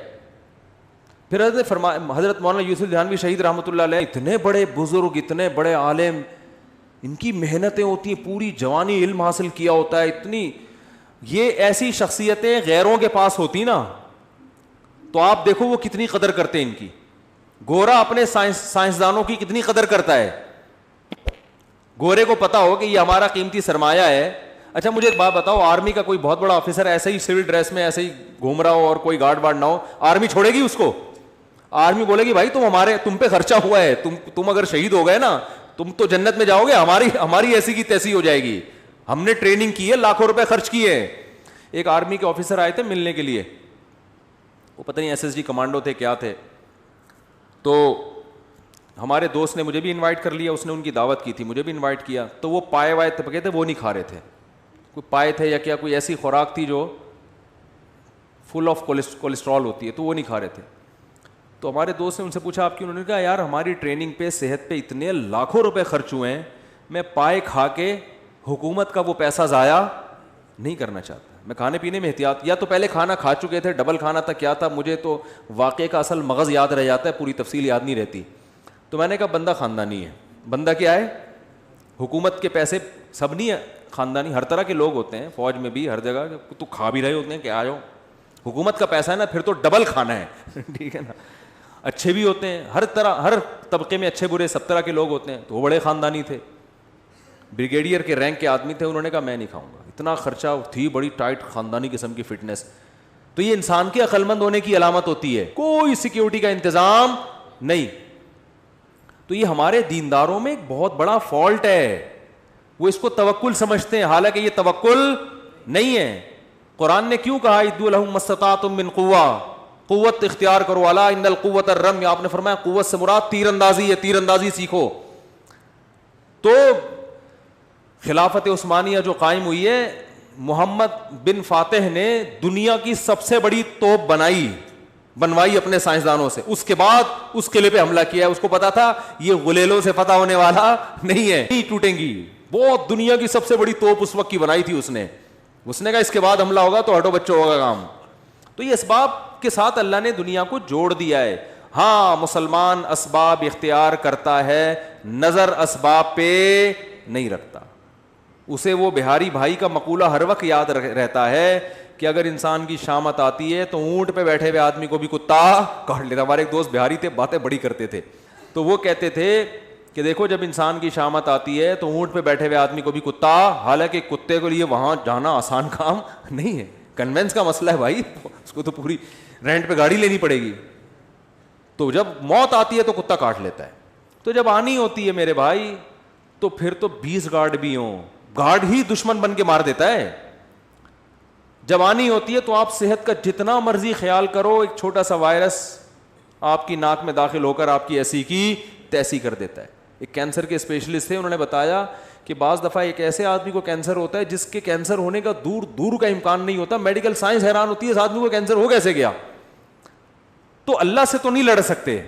پھر حضرت نے فرمایا, حضرت مولانا یوسف دہلوی شہید رحمۃ اللہ علیہ, اتنے بڑے بزرگ, اتنے بڑے عالم, ان کی محنتیں ہوتی ہیں, پوری جوانی علم حاصل کیا ہوتا ہے, اتنی یہ ایسی شخصیتیں غیروں کے پاس ہوتی نا تو آپ دیکھو وہ کتنی قدر کرتے ہیں ان کی. گورا اپنے سائنسدانوں کی کتنی قدر کرتا ہے. گورے کو پتا ہو کہ یہ ہمارا قیمتی سرمایہ ہے. اچھا مجھے ایک بات بتاؤ, آرمی کا کوئی بہت بڑا آفیسر ایسے ہی سول ڈریس میں ایسے ہی گھوم رہا ہو اور کوئی گارڈ وارڈ نہ ہو, آرمی چھوڑے گی اس کو؟ آرمی بولے گی بھائی تم پہ خرچہ ہوا ہے, تم اگر شہید ہو گئے نا تم تو جنت میں جاؤ گے, ہماری ایسی کی تیسی ہو جائے گی, ہم نے ٹریننگ کی ہے, لاکھوں روپے خرچ کیے ہیں. ایک آرمی کے آفیسر آئے تھے ملنے کے لیے, وہ پتہ نہیں SSG کمانڈو تھے کیا تھے, تو ہمارے دوست نے مجھے بھی انوائٹ کر لیا, اس نے ان کی دعوت کی تھی, مجھے بھی انوائٹ کیا, تو وہ پائے وائے پکے تھے وہ نہیں کھا رہے تھے, کوئی پائے تھے یا کیا کوئی ایسی خوراک تھی جو فل آف کولیسٹرول ہوتی ہے, تو وہ نہیں کھا رہے تھے. تو ہمارے دوست نے ان سے پوچھا آپ کیوں؟ انہوں نے کہا یار ہماری ٹریننگ پہ صحت پہ اتنے لاکھوں روپے خرچ ہوئے ہیں, میں پائے کھا کے حکومت کا وہ پیسہ ضائع نہیں کرنا چاہتا. میں کھانے پینے میں احتیاط, یا تو پہلے کھانا کھا چکے تھے, ڈبل کھانا تھا, کیا تھا, مجھے تو واقعے کا اصل مغز یاد رہ جاتا ہے, پوری تفصیل یاد نہیں رہتی. تو میں نے کہا بندہ خاندانی ہے. بندہ کیا ہے؟ حکومت کے پیسے سب نہیں ہے خاندانی, ہر طرح کے لوگ ہوتے ہیں, فوج میں بھی ہر جگہ, تو کھا بھی رہے ہوتے ہیں کہ آ جاؤ, حکومت کا پیسہ ہے نا, پھر تو ڈبل کھانا ہے. ٹھیک ہے نا. اچھے بھی ہوتے ہیں, ہر طرح ہر طبقے میں اچھے برے سب طرح کے لوگ ہوتے ہیں. تو وہ بڑے خاندانی تھے, بریگیڈیئر کے رینک کے آدمی تھے, انہوں نے کہا میں نہیں کھاؤں گا, اتنا خرچہ تھی, بڑی ٹائٹ خاندانی قسم کی فٹنس. تو یہ انسان کے عقل مند ہونے کی علامت ہوتی ہے, کوئی سیکیورٹی کا انتظام نہیں. تو یہ ہمارے دینداروں میں ایک بہت بڑا فالٹ ہے, وہ اس کو توکل سمجھتے ہیں, حالانکہ یہ توکل نہیں ہے. قرآن نے کیوں کہا اعدوا لہم ما استطعتم من قوہ, قوت اختیار کرو, الا ان القوۃ الرمی, آپ نے فرمایا قوت سے مراد تیر اندازی ہے, تیر اندازی سیکھو. تو خلافت عثمانیہ جو قائم ہوئی ہے, محمد بن فاتح نے دنیا کی سب سے بڑی توپ بنوائی اپنے سائنسدانوں سے, اس کے بعد اس قلعے پہ حملہ کیا ہے. اس کو پتا تھا یہ غلیلوں سے فتح ہونے والا نہیں ہے, نہیں ٹوٹیں گی. بہت دنیا کی سب سے بڑی توپ اس وقت کی بنائی تھی اس نے کہا اس کے بعد حملہ ہوگا تو ہٹو بچوں ہوگا کام. تو یہ اسباب کے ساتھ اللہ نے دنیا کو جوڑ دیا ہے. ہاں مسلمان اسباب اختیار کرتا ہے, نظر اسباب پہ نہیں رکھتا. اسے وہ بہاری بھائی کا مقولہ ہر وقت یاد رہتا ہے کہ اگر انسان کی شامت آتی ہے تو اونٹ پہ بیٹھے ہوئے آدمی کو بھی کتا کاٹ لیتا. ہمارے ایک دوست بہاری تھے, باتیں بڑی کرتے تھے, تو وہ کہتے تھے کہ دیکھو جب انسان کی شامت آتی ہے تو اونٹ پہ بیٹھے ہوئے آدمی کو بھی کتا, حالانکہ کتے کے لیے وہاں جانا آسان کام نہیں ہے, کنوینس کا مسئلہ ہے بھائی, اس کو تو پوری رینٹ پہ گاڑی لینی پڑے گی. تو جب موت آتی ہے تو کتا کاٹ لیتا ہے. تو جب آنی ہوتی ہے میرے بھائی تو پھر تو 20 گارڈ بھی ہوں, گارڈ ہی دشمن بن کے مار دیتا ہے. جب آنی ہوتی ہے تو آپ صحت کا جتنا مرضی خیال کرو, ایک چھوٹا سا وائرس آپ کی ناک میں داخل ہو کر آپ کی ایسی کی تیسی کر دیتا ہے. ایک کینسر کے اسپیشلسٹ تھے, انہوں نے بتایا کہ بعض دفعہ ایک ایسے آدمی کو کینسر ہوتا ہے جس کے کینسر ہونے کا دور کا امکان نہیں ہوتا. میڈیکل سائنس حیران ہوتی ہے اس آدمی کو کینسر ہو کیسے گیا. تو اللہ سے تو نہیں لڑ سکتے,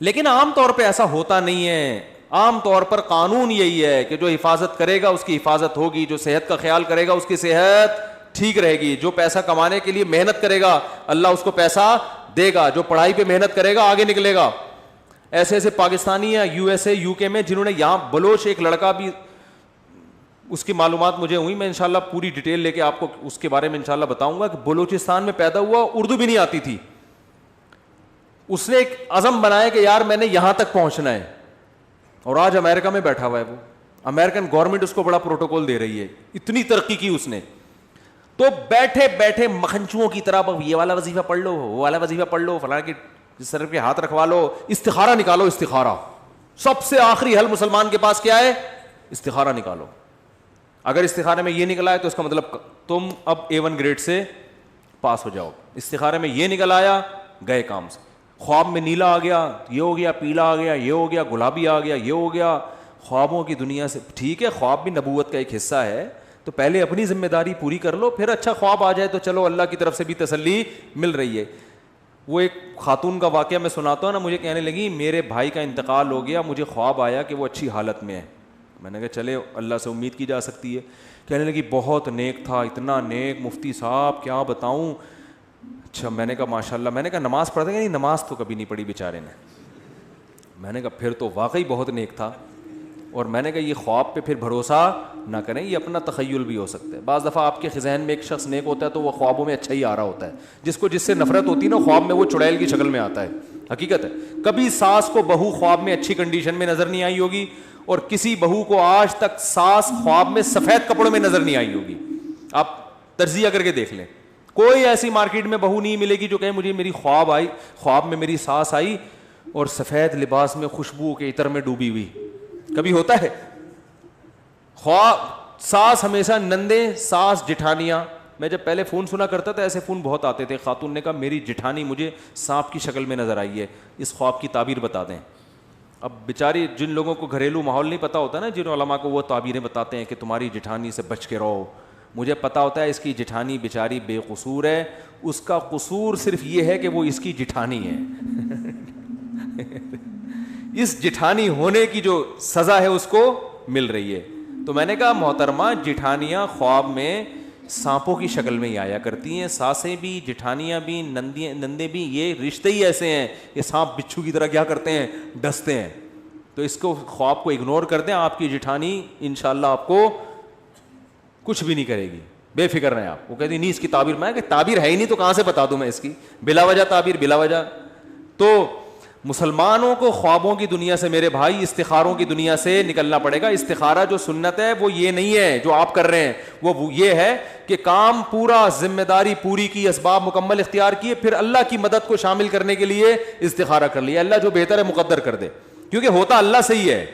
لیکن عام طور پہ ایسا ہوتا نہیں ہے. عام طور پر قانون یہی ہے کہ جو حفاظت کرے گا اس کی حفاظت ہوگی, جو صحت کا خیال کرے گا اس کی صحت ٹھیک رہے گی, جو پیسہ کمانے کے لیے محنت کرے گا اللہ اس کو پیسہ دے گا, جو پڑھائی پہ محنت کرے گا آگے نکلے گا. ایسے ایسے پاکستانی یا یو ایس اے یو کے میں جنہوں نے, یہاں بلوچ ایک لڑکا بھی, اس کی معلومات مجھے ہوئی, میں انشاءاللہ پوری ڈیٹیل لے کے آپ کو اس کے بارے میں انشاءاللہ بتاؤں گا, کہ بلوچستان میں پیدا ہوا, اردو بھی نہیں آتی تھی. اس نے ایک عزم بنایا کہ یار میں نے یہاں تک پہنچنا ہے, اور آج امریکہ میں بیٹھا ہوا ہے. وہ امریکن گورنمنٹ اس کو بڑا پروٹوکول دے رہی ہے, اتنی ترقی کی اس نے. تو بیٹھے بیٹھے مکھنچوؤں کی طرح یہ والا وظیفہ پڑھ لو, وہ والا وظیفہ پڑھ لو, فلاں کی سر پہ ہاتھ رکھوا لو, استخارہ نکالو. استخارہ سب سے آخری حل مسلمان کے پاس کیا ہے؟ استخارہ نکالو. اگر استخارے میں یہ نکلا ہے تو اس کا مطلب تم اب A1 گریڈ سے پاس ہو جاؤ. استخارے میں یہ نکل آیا, گئے کام سے. خواب میں نیلا آ گیا, یہ ہو گیا, پیلا آ گیا, یہ ہو گیا, گلابی آ گیا, یہ ہو گیا. خوابوں کی دنیا سے ٹھیک ہے, خواب بھی نبوت کا ایک حصہ ہے, تو پہلے اپنی ذمہ داری پوری کر لو, پھر اچھا خواب آ جائے تو چلو اللہ کی طرف سے بھی تسلی مل رہی ہے. وہ ایک خاتون کا واقعہ میں سناتا ہوں نا, مجھے کہنے لگی میرے بھائی کا انتقال ہو گیا, مجھے خواب آیا کہ وہ اچھی حالت میں ہے. میں نے کہا چلے اللہ سے امید کی جا سکتی ہے. کہنے لگی بہت نیک تھا, اتنا نیک مفتی صاحب کیا بتاؤں. اچھا, میں نے کہا ماشاء اللہ. میں نے کہا نماز پڑھتے نہیں, نماز تو کبھی نہیں پڑھی بیچارے نے. میں نے کہا پھر تو واقعی بہت نیک تھا. اور میں نے کہا یہ خواب پہ پھر بھروسہ نہ کریں, یہ اپنا تخیل بھی ہو سکتا ہے. بعض دفعہ آپ کے ذہن میں ایک شخص نیک ہوتا ہے تو وہ خوابوں میں اچھا ہی آ رہا ہوتا ہے. جس کو جس سے نفرت ہوتی ہے نا, خواب میں وہ چڑیل کی شکل میں آتا ہے. حقیقت ہے, کبھی ساس کو بہو خواب میں اچھی کنڈیشن میں نظر نہیں آئی ہوگی, اور کسی بہو کو آج تک ساس خواب میں سفید کپڑوں میں نظر نہیں آئی ہوگی. آپ تجزیہ کر کے دیکھ لیں, کوئی ایسی مارکیٹ میں بہو نہیں ملے گی جو کہے مجھے میری خواب میں میری ساس آئی اور سفید لباس میں خوشبو کے عطر میں ڈوبی ہوئی. کبھی ہوتا ہے؟ خواب ساس ہمیشہ نندے, ساس جٹھانیاں. میں جب پہلے فون سنا کرتا تھا ایسے فون بہت آتے تھے. خاتون نے کہا میری جٹھانی مجھے سانپ کی شکل میں نظر آئی ہے, اس خواب کی تعبیر بتا دیں. اب بیچاری جن لوگوں کو گھریلو ماحول نہیں پتہ ہوتا نا، جن علماء کو وہ تعبیریں بتاتے ہیں کہ تمہاری جٹھانی سے بچ کے رہو، مجھے پتہ ہوتا ہے اس کی جٹھانی بیچاری بے قصور ہے، اس کا قصور صرف یہ ہے کہ وہ اس کی جٹھانی ہے اس جٹھانی ہونے کی جو سزا ہے اس کو مل رہی ہے. تو میں نے کہا محترمہ، جٹھانیاں خواب میں سانپوں کی شکل میں ہی آیا کرتی ہیں، ساسیں بھی، جٹھانیاں بھی، نندے بھی، یہ رشتے ہی ایسے ہیں، یہ سانپ بچھو کی طرح کیا کرتے ہیں، ڈستے ہیں. تو اس کو خواب کو اگنور کر دیں، آپ کی جٹھانی انشاءاللہ آپ کو کچھ بھی نہیں کرے گی، بے فکر رہیں آپ. وہ کہتی نہیں اس کی تعبیر، میں کہ تعبیر ہے ہی نہیں تو کہاں سے بتا دوں میں اس کی، بلا وجہ تعبیر، بلا وجہ. تو مسلمانوں کو خوابوں کی دنیا سے میرے بھائی، استخاروں کی دنیا سے نکلنا پڑے گا. استخارہ جو سنت ہے وہ یہ نہیں ہے جو آپ کر رہے ہیں، وہ یہ ہے کہ کام پورا، ذمہ داری پوری کی، اسباب مکمل اختیار کیے، پھر اللہ کی مدد کو شامل کرنے کے لیے استخارہ کر لیا، اللہ جو بہتر ہے مقدر کر دے، کیونکہ ہوتا اللہ سے ہی ہے.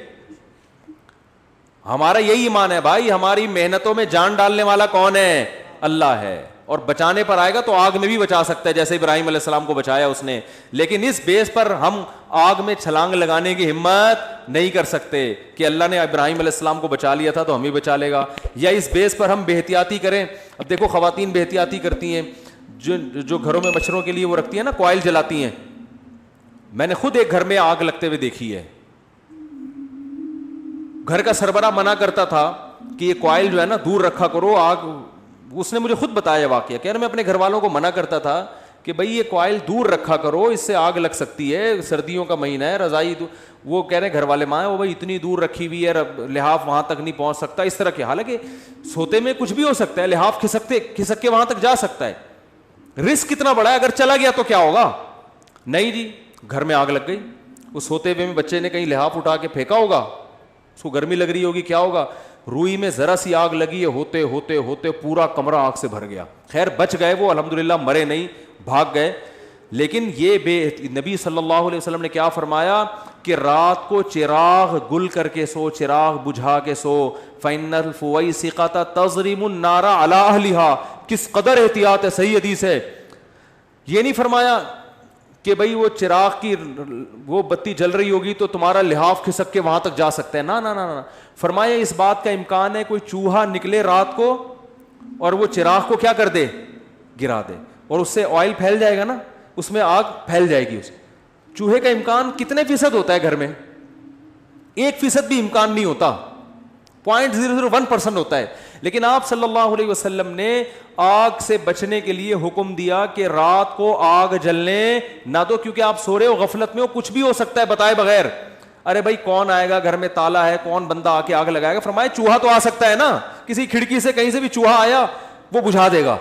ہمارا یہی ایمان ہے بھائی، ہماری محنتوں میں جان ڈالنے والا کون ہے؟ اللہ ہے. اور بچانے پر آئے گا تو آگ میں بھی بچا سکتا ہے، جیسے ابراہیم علیہ السلام کو بچایا اس نے. لیکن اس بیس پر ہم آگ میں چھلانگ لگانے کی ہمت نہیں کر سکتے کہ اللہ نے ابراہیم علیہ السلام کو بچا لیا تھا تو ہم بھی بچا لے گا. یا اس بیس پر ہم بے احتیاطی کریں. اب دیکھو خواتین بے احتیاطی کرتی ہیں، جو گھروں میں مچھروں کے لیے وہ رکھتی ہیں نا، کوائل جلاتی ہیں. میں نے خود ایک گھر میں آگ لگتے ہوئے دیکھی ہے. گھر کا سربراہ منع کرتا تھا کہ یہ کوائل جو ہے نا دور رکھا کرو، آگ. اس نے مجھے خود بتایا واقعہ، کہہ رہا میں اپنے گھر والوں کو منع کرتا تھا کہ بھائی یہ کوائل دور رکھا کرو، اس سے آگ لگ سکتی ہے، سردیوں کا مہینہ ہے، رضائی وہ کہہ رہے ہیں گھر والے ماں وہ بھائی اتنی دور رکھی ہوئی ہے، لحاف وہاں تک نہیں پہنچ سکتا، اس طرح کے. حالانکہ سوتے میں کچھ بھی ہو سکتا ہے، لحاف کھسک کے وہاں تک جا سکتا ہے. رسک کتنا بڑا ہے، اگر چلا گیا تو کیا ہوگا؟ نہیں جی، گھر میں آگ لگ گئی. اس سوتے ہوئے میں بچے نے کہیں لحاف اٹھا کے پھینکا ہوگا، اس کو گرمی لگ رہی ہوگی، کیا ہوگا؟ روئی میں ذرا سی آگ لگی ہے، ہوتے ہوتے ہوتے پورا کمرہ آگ سے بھر گیا. خیر بچ گئے وہ، الحمدللہ مرے نہیں، بھاگ گئے. لیکن یہ نبی صلی اللہ علیہ وسلم نے کیا فرمایا کہ رات کو چراغ گل کر کے سو، چراغ بجھا کے سو. فَإِنَّ الْفُوَيْسِقَةَ تَضْرِمُ النَّارَ عَلَىٰ أَهْلِهَا. کس قدر احتیاط ہے، صحیح حدیث ہے. یہ نہیں فرمایا کہ بھائی وہ چراغ کی وہ بتی جل رہی ہوگی تو تمہارا لحاف کھسک کے وہاں تک جا سکتا ہے، نہ نہ نہ. فرمایا اس بات کا امکان ہے کوئی چوہا نکلے رات کو اور وہ چراغ کو کیا کر دے، گرا دے، اور اس سے آئل پھیل جائے گا نا، اس میں آگ پھیل جائے گی. اس چوہے کا امکان کتنے فیصد ہوتا ہے گھر میں؟ 1% بھی امکان نہیں ہوتا، 0.001% ہوتا ہے. لیکن آپ صلی اللہ علیہ وسلم نے آگ سے بچنے کے لیے حکم دیا کہ رات کو آگ جلنے نہ دو، کیونکہ آپ سو رہے ہو، غفلت میں ہو، کچھ بھی ہو سکتا ہے بتائے بغیر. ارے بھائی کون آئے گا، گھر میں تالا ہے، کون بندہ آ کے آگ لگائے گا؟ فرمایا چوہا تو آ سکتا ہے نا، کسی کھڑکی سے کہیں سے بھی چوہا آیا وہ بجھا دے گا،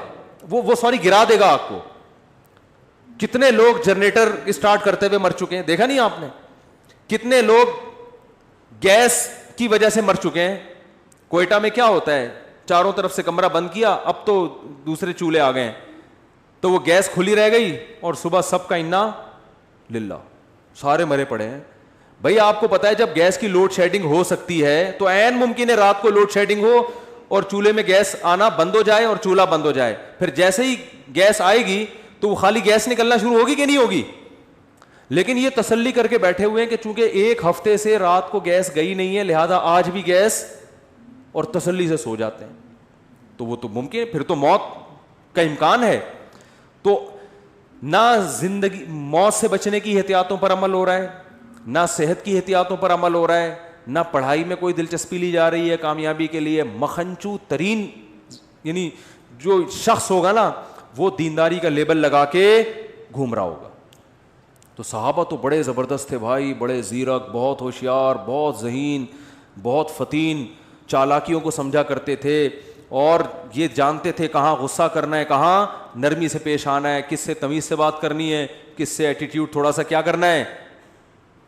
وہ گرا دے گا آگ کو. کتنے لوگ جنریٹر اسٹارٹ کرتے ہوئے مر چکے ہیں، دیکھا نہیں آپ نے؟ کتنے لوگ گیس کی وجہ سے مر چکے ہیں. کوئٹہ میں کیا ہوتا ہے، چاروں طرف سے کمرہ بند کیا، اب تو دوسرے چولہے آ گئے، تو وہ گیس کھلی رہ گئی اور صبح سب کا انا للہ، سارے مرے پڑے ہیں. بھائی آپ کو پتا ہے جب گیس کی لوڈ شیڈنگ ہو سکتی ہے تو عین ممکن ہے رات کو لوڈ شیڈنگ ہو اور چولہے میں گیس آنا بند ہو جائے اور چولہا بند ہو جائے. پھر جیسے ہی گیس آئے گی تو وہ خالی گیس نکلنا شروع ہوگی کہ نہیں ہوگی؟ لیکن یہ تسلی کر کے بیٹھے ہوئے ہیں کہ چونکہ ایک ہفتے سے رات کو گیس گئی نہیں ہے لہذا آج بھی گیس، اور تسلی سے سو جاتے ہیں. تو وہ تو ممکن ہے، پھر تو موت کا امکان ہے. تو نہ زندگی موت سے بچنے کی احتیاطوں پر عمل ہو رہا ہے، نہ صحت کی احتیاطوں پر عمل ہو رہا ہے، نہ پڑھائی میں کوئی دلچسپی لی جا رہی ہے کامیابی کے لیے. مکھنچو ترین یعنی جو شخص ہوگا نا وہ دینداری کا لیبل لگا کے گھوم رہا ہوگا. تو صحابہ تو بڑے زبردست تھے بھائی، بڑے زیرک، بہت ہوشیار، بہت ذہین، بہت فتین، چالاکیوں کو سمجھا کرتے تھے اور یہ جانتے تھے کہاں غصہ کرنا ہے، کہاں نرمی سے پیش آنا ہے، کس سے تمیز سے بات کرنی ہے، کس سے ایٹیٹیوڈ تھوڑا سا کیا کرنا ہے،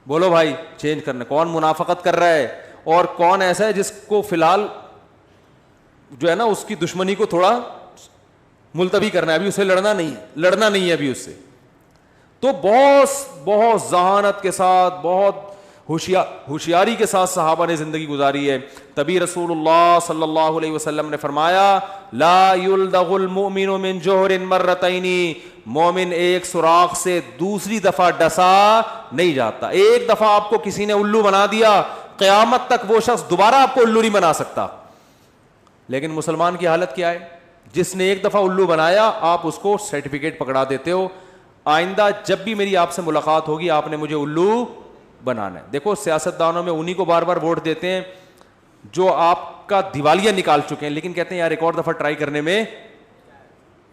بولو بھائی چینج کرنا ہے، کون منافقت کر رہا ہے اور کون ایسا ہے جس کو فی الحال جو ہے نا اس کی دشمنی کو تھوڑا ملتوی کرنا ہے، ابھی اسے لڑنا نہیں ہے ابھی اس سے. تو بہت ذہانت کے ساتھ، بہت ہوشیاری کے ساتھ صحابہ نے زندگی گزاری ہے. تبھی رسول اللہ صلی اللہ علیہ وسلم نے فرمایا لا یلدغ المؤمن من جوہر مرتین, مومن ایک سوراخ سے دوسری دفعہ ڈسا نہیں جاتا. ایک دفعہ آپ کو کسی نے الو بنا دیا, قیامت تک وہ شخص دوبارہ آپ کو الو نہیں بنا سکتا. لیکن مسلمان کی حالت کیا ہے؟ جس نے ایک دفعہ الو بنایا آپ اس کو سرٹیفکیٹ پکڑا دیتے ہو, آئندہ جب بھی میری آپ سے ملاقات ہوگی آپ نے مجھے الو بنانا ہے. دیکھو سیاستدانوں میں انہی کو بار بار ووٹ دیتے ہیں جو آپ کا دیوالیہ نکال چکے ہیں, لیکن کہتے ہیں یار ایک اور دفعہ ٹرائی کرنے میں,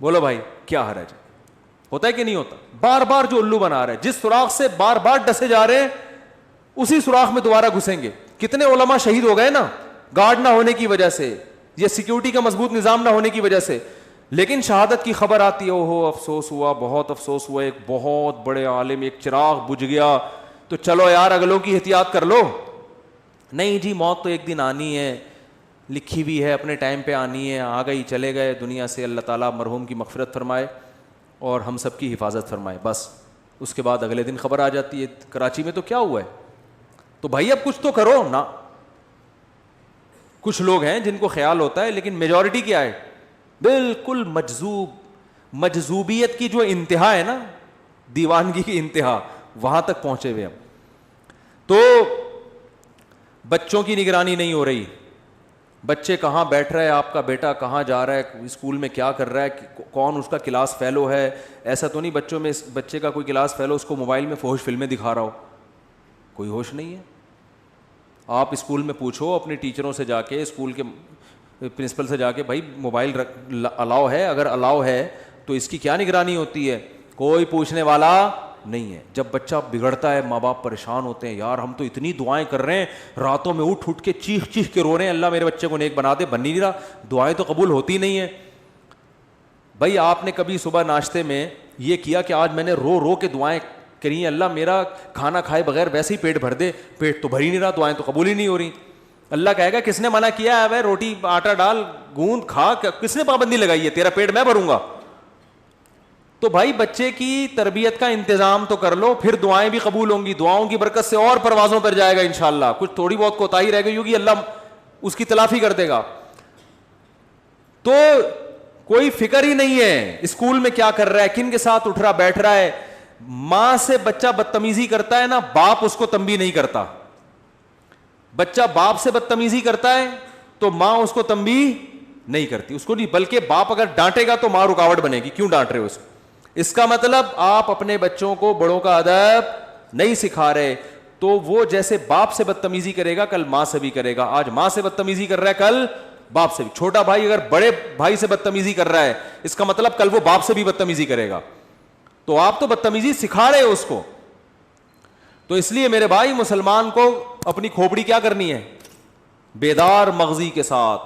بولو بھائی کیا حرج ہے؟ ہوتا ہے کہ نہیں ہوتا؟ بار بار جو الو بنا رہے ہیں, جس سوراخ سے بار بار ڈسے جا رہے ہیں اسی سوراخ میں دوبارہ گھسیں گے. کتنے علماء شہید ہو گئے نا, گارڈ نہ ہونے کی وجہ سے یا سیکیورٹی کا مضبوط نظام نہ ہونے کی وجہ سے. لیکن شہادت کی خبر آتی ہے, اوہو افسوس ہوا, بہت افسوس ہوا, ایک بہت بڑے عالم, ایک چراغ بجھ گیا, تو چلو یار اگلوں کی احتیاط کر لو. نہیں جی موت تو ایک دن آنی ہے, لکھی ہوئی ہے, اپنے ٹائم پہ آنی ہے, آ گئی چلے گئے دنیا سے. اللہ تعالیٰ مرحوم کی مغفرت فرمائے اور ہم سب کی حفاظت فرمائے. بس اس کے بعد اگلے دن خبر آ جاتی ہے کراچی میں تو کیا ہوا ہے. تو بھائی اب کچھ تو کرو نا. کچھ لوگ ہیں جن کو خیال ہوتا ہے, لیکن میجورٹی کیا ہے؟ بالکل مجذوب. مجذوبیت کی جو انتہا ہے نا, دیوانگی کی انتہا, وہاں تک پہنچے ہوئے ہم. تو بچوں کی نگرانی نہیں ہو رہی. بچے کہاں بیٹھ رہا ہے, آپ کا بیٹا کہاں جا رہا ہے, اسکول میں کیا کر رہا ہے, کون اس کا کلاس فیلو ہے. ایسا تو نہیں بچوں میں بچے کا کوئی کلاس فیلو اس کو موبائل میں فحش فلمیں دکھا رہا ہو, کوئی ہوش نہیں ہے. آپ اسکول میں پوچھو اپنے ٹیچروں سے جا کے, اسکول کے پرنسپل سے جا کے, بھائی موبائل الاؤ ہے؟ اگر الاؤ ہے تو اس کی کیا نگرانی ہوتی ہے؟ کوئی پوچھنے والا نہیں ہے. جب بچہ بگڑتا ہے ماں باپ پریشان ہوتے ہیں, یار ہم تو اتنی دعائیں کر رہے ہیں, راتوں میں اٹھ کے چیخ چیخ کے رو رہے ہیں, اللہ میرے بچے کو نیک بنا دے, بن نہیں رہا, دعائیں تو قبول ہوتی نہیں ہیں. بھائی آپ نے کبھی صبح ناشتے میں یہ کیا کہ آج میں نے رو رو کے دعائیں کری, اللہ میرا کھانا کھائے بغیر ویسے ہی پیٹ بھر دے, پیٹ تو بھر ہی نہیں رہا, دعائیں تو قبول ہی نہیں ہو رہی. اللہ کہے گا کس نے منع کیا ہے؟ بھائی روٹی آٹا ڈال گوند کھا, کس نے پابندی لگائی ہے؟ تیرا پیٹ میں بھروں گا. تو بھائی بچے کی تربیت کا انتظام تو کر لو, پھر دعائیں بھی قبول ہوں گی, دعاؤں کی برکت سے اور پروازوں پر جائے گا انشاءاللہ. کچھ تھوڑی بہت کوتاہی رہ گئی ہوگی, اللہ اس کی تلافی کر دے گا. تو کوئی فکر ہی نہیں ہے اسکول میں کیا کر رہا ہے, کن کے ساتھ اٹھ رہا بیٹھ رہا ہے. ماں سے بچہ بدتمیزی کرتا ہے نا, باپ اس کو تنبیہ نہیں کرتا. بچہ باپ سے بدتمیزی کرتا ہے تو ماں اس کو تنبیہ نہیں کرتی, اس کو نہیں, بلکہ باپ اگر ڈانٹے گا تو ماں رکاوٹ بنے گی, کیوں ڈانٹ رہے ہو اس کو. اس کا مطلب آپ اپنے بچوں کو بڑوں کا ادب نہیں سکھا رہے, تو وہ جیسے باپ سے بدتمیزی کرے گا کل ماں سے بھی کرے گا. آج ماں سے بدتمیزی کر رہا ہے, کل باپ سے بھی. چھوٹا بھائی اگر بڑے بھائی سے بدتمیزی کر رہا ہے, اس کا مطلب کل وہ باپ سے بھی بدتمیزی کرے گا. تو آپ تو بدتمیزی سکھا رہے ہو اس کو. تو اس لیے میرے بھائی مسلمان کو اپنی کھوپڑی کیا کرنی ہے؟ بیدار مغزی کے ساتھ